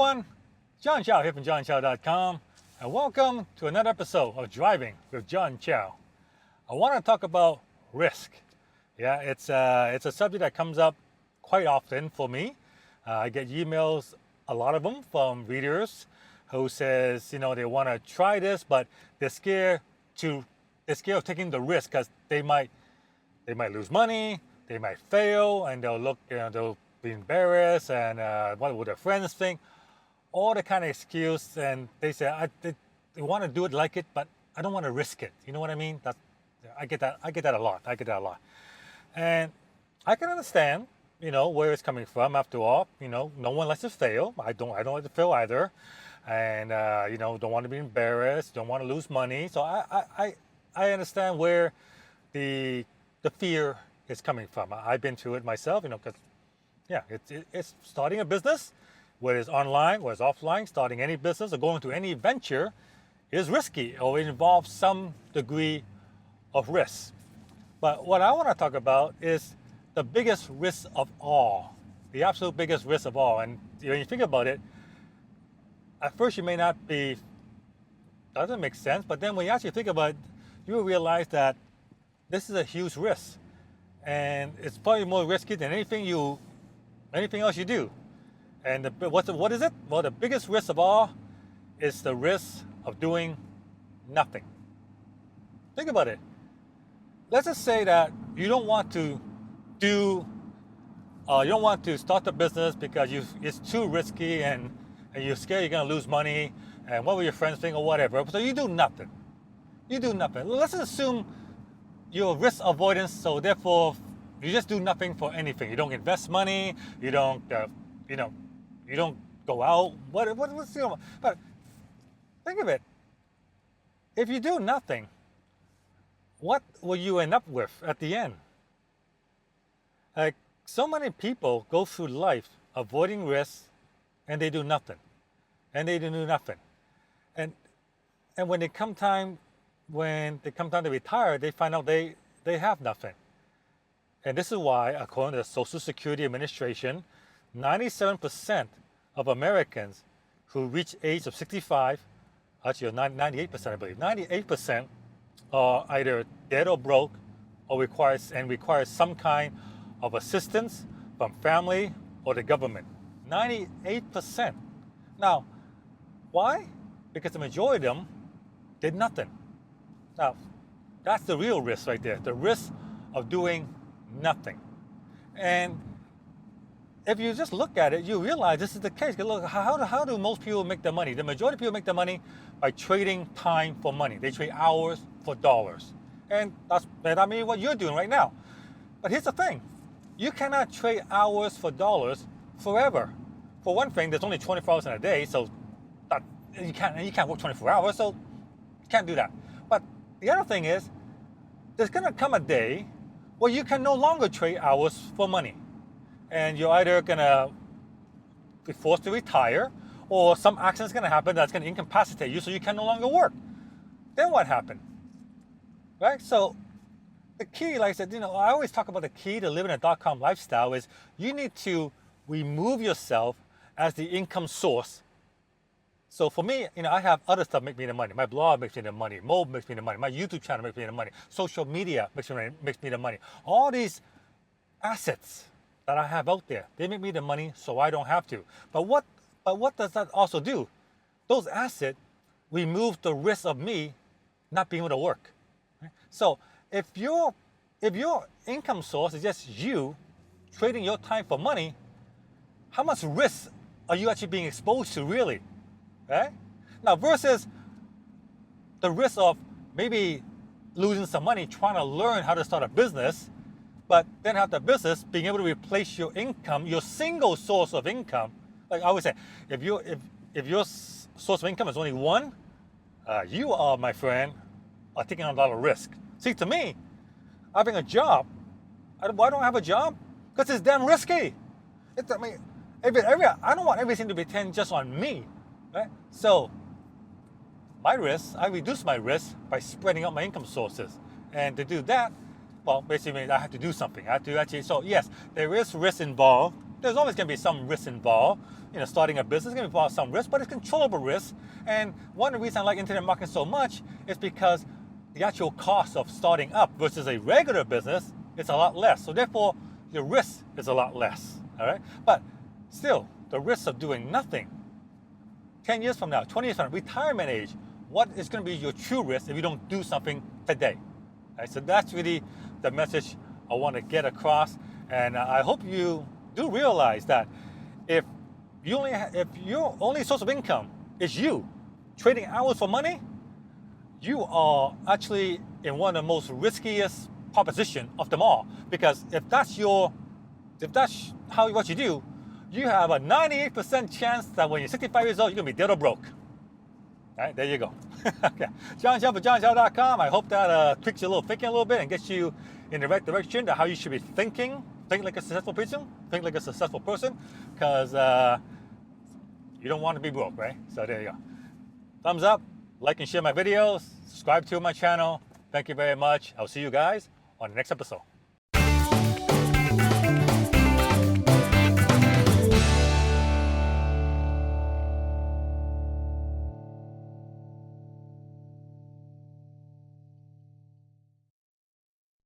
everyone, John Chow here from johnchow.com, and welcome to another episode of Driving with John Chow. I want to talk about risk. Yeah, it's a subject that comes up quite often for me. I get emails, a lot of them from readers who says, they want to try this, but they're scared of taking the risk because they might lose money, they might fail, and they'll be embarrassed, and what will their friends think? All the kind of excuse, and they say they want to do it like it, but I don't want to risk it. You know what I mean? I get that a lot. And I can understand, where it's coming from. After all, no one likes to fail. I don't like to fail either, and don't want to be embarrassed, don't want to lose money. So I understand where the fear is coming from. I've been through it myself, because it's starting a business, whether it's online, whether it's offline. Starting any business or going to any venture is risky, or it involves some degree of risk. But what I want to talk about is the biggest risk of all, the absolute biggest risk of all. And when you think about it, at first you may not be, doesn't make sense, but then when you actually think about it, you will realize that this is a huge risk. And it's probably more risky than anything else you do. And what is it? Well, the biggest risk of all is the risk of doing nothing. Think about it. Let's just say that you don't want to start the business because it's too risky and you're scared you're going to lose money, and what will your friends think or whatever. So you do nothing. Let's just assume you're risk avoidance, so therefore you just do nothing for anything. You don't invest money. You don't go out. But think of it. If you do nothing, what will you end up with at the end? Like, so many people go through life avoiding risks, and they do nothing, and when they come time to retire, they find out they have nothing. And this is why, according to the Social Security Administration, 97% of Americans who reach age of 65, actually 98%, I believe, 98% are either dead or broke, or require some kind of assistance from family or the government. 98%. Now, why? Because the majority of them did nothing. Now, that's the real risk right there, the risk of doing nothing. And if you just look at it, you realize this is the case. Look, how do most people make their money? The majority of people make their money by trading time for money. They trade hours for dollars. And that's what you're doing right now. But here's the thing. You cannot trade hours for dollars forever. For one thing, there's only 24 hours in a day, so you can't work 24 hours, so you can't do that. But the other thing is, there's going to come a day where you can no longer trade hours for money. And you're either going to be forced to retire, or some accident's going to happen that's going to incapacitate you so you can no longer work. Then what happened? Right? So the key, like I said, I always talk about the key to living a .com lifestyle is you need to remove yourself as the income source. So for me, I have other stuff make me the money. My blog makes me the money. Mold makes me the money. My YouTube channel makes me the money. Social media makes me the money. All these assets that I have out there, they make me the money so I don't have to. But what does that also do? Those assets remove the risk of me not being able to work. Right? So if your income source is just you trading your time for money, how much risk are you actually being exposed to really? Right? Now, versus the risk of maybe losing some money trying to learn how to start a business, but then have the business being able to replace your income, your single source of income. Like I always say, if your source of income is only one, you are, my friend, are taking on a lot of risk. See, to me, having a job, why don't I have a job? Because it's damn risky. I don't want everything to depend just on me. Right? So I reduce my risk by spreading out my income sources. And to do that, well, basically I have to do something. So yes, there is risk involved. There's always going to be some risk involved. starting a business is going to involve some risk, but it's controllable risk. And one of the reasons I like internet marketing so much is because the actual cost of starting up versus a regular business is a lot less. So therefore, your risk is a lot less. All right, but still, the risk of doing nothing. 10 years from now, 20 years from now, retirement age, what is going to be your true risk if you don't do something today? Right, so that's really the message I want to get across, and I hope you do realize that if your only source of income is you trading hours for money, you are actually in one of the most riskiest proposition of them all. Because if that's what you do, you have a 98% chance that when you're 65 years old, you're gonna be dead or broke. All right, there you go. Okay, John Chow for johnchow.com. I hope that tweaks your little thinking a little bit and gets you in the right direction to how you should be thinking. Think like a successful person. Think like a successful person, because you don't want to be broke, right? So there you go. Thumbs up, like and share my videos, subscribe to my channel. Thank you very much. I'll see you guys on the next episode.